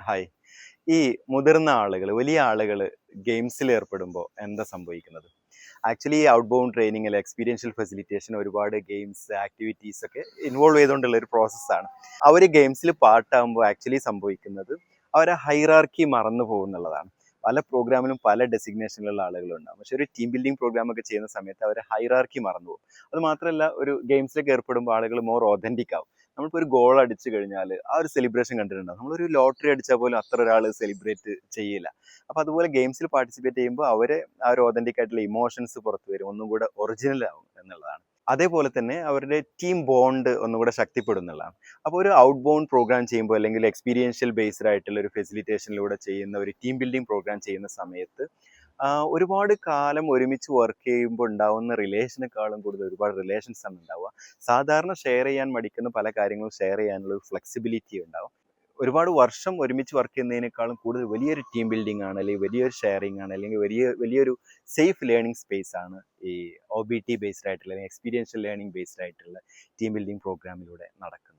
Hi. ഈ മുതിർന്ന ആളുകൾ, വലിയ ആളുകൾ ഗെയിംസിൽ ഏർപ്പെടുമ്പോൾ എന്താ സംഭവിക്കുന്നത്? ആക്ച്വലി ഈ ഔട്ട് ബൗണ്ട് ട്രെയിനിങ്ങിൽ എക്സ്പീരിയൻഷ്യൽ ഫെസിലിറ്റേഷൻ ഒരുപാട് ഗെയിംസ് ആക്ടിവിറ്റീസ് ഒക്കെ ഇൻവോൾവ് ചെയ്തുകൊണ്ടുള്ള ഒരു പ്രോസസ്സാണ്. അവർ ഗെയിംസിൽ പാർട്ടാകുമ്പോൾ ആക്ച്വലി സംഭവിക്കുന്നത് അവരെ ഹൈറാർക്കി മറന്നു പോകുന്നുള്ളതാണ്. പല പ്രോഗ്രാമിലും പല ഡെസിഗ്നേഷനിലുള്ള ആളുകളുണ്ടാകും. പക്ഷെ ഒരു ടീം ബിൽഡിംഗ് പ്രോഗ്രാം ഒക്കെ ചെയ്യുന്ന സമയത്ത് അവർ ഹൈറാർക്കി മറന്നു പോകും. അത് മാത്രമല്ല, ഒരു ഗെയിംസിലേക്ക് ഏർപ്പെടുമ്പോൾ ആളുകൾ മോർ ഒതന്റിക് ആവും. നമ്മളിപ്പോൾ ഒരു ഗോൾ അടിച്ചു കഴിഞ്ഞാൽ ആ ഒരു സെലിബ്രേഷൻ കണ്ടിട്ടുണ്ടാവും. നമ്മളൊരു ലോട്ടറി അടിച്ചാൽ പോലും അത്ര ഒരാൾ സെലിബ്രേറ്റ് ചെയ്യില്ല. അപ്പോൾ അതുപോലെ ഗെയിംസിൽ പാർട്ടിസിപ്പേറ്റ് ചെയ്യുമ്പോൾ അവരെ ആ ഒരു ഒതന്റിക് ആയിട്ടുള്ള ഇമോഷൻസ് പുറത്തു വരും, ഒന്നും കൂടെ ഒറിജിനൽ ആവും എന്നുള്ളതാണ്. അതേപോലെ തന്നെ അവരുടെ ടീം ബോണ്ട് ഒന്നുകൂടെ ശക്തിപ്പെടും എന്നുള്ളതാണ്. അപ്പോൾ ഒരു ഔട്ട് ബൗണ്ട് പ്രോഗ്രാം ചെയ്യുമ്പോൾ, അല്ലെങ്കിൽ എക്സ്പീരിയൻഷ്യൽ ബേസ്ഡ് ആയിട്ടുള്ള ഒരു ഫെസിലിറ്റേഷനിലൂടെ ചെയ്യുന്ന ഒരു ടീം ബിൽഡിംഗ് പ്രോഗ്രാം ചെയ്യുന്ന സമയത്ത് ഒരുപാട് കാലം ഒരുമിച്ച് വർക്ക് ചെയ്യുമ്പോൾ ഉണ്ടാവുന്ന റിലേഷനേക്കാളും കൂടുതൽ ഒരുപാട് റിലേഷൻസ് ആണ് ഉണ്ടാവുക. സാധാരണ ഷെയർ ചെയ്യാൻ മടിക്കുന്ന പല കാര്യങ്ങളും ഷെയർ ചെയ്യാനുള്ള ഒരു ഫ്ലെക്സിബിലിറ്റി ഉണ്ടാവും. ഒരുപാട് വർഷം ഒരുമിച്ച് വർക്ക് ചെയ്യുന്നതിനേക്കാളും കൂടുതൽ വലിയൊരു ടീം ബിൽഡിംഗ് ആണ്, അല്ലെങ്കിൽ വലിയൊരു ഷെയറിംഗ് ആണ്, അല്ലെങ്കിൽ വലിയൊരു സേഫ് ലേണിംഗ് സ്പേസ് ആണ് ഈ OBT ബേസ്ഡ് ആയിട്ടുള്ള, അല്ലെങ്കിൽ എക്സ്പീരിയൻഷ്യൽ ലേണിംഗ് ബേസ്ഡ് ആയിട്ടുള്ള ടീം ബിൽഡിംഗ് പ്രോഗ്രാമിലൂടെ നടക്കുന്നത്.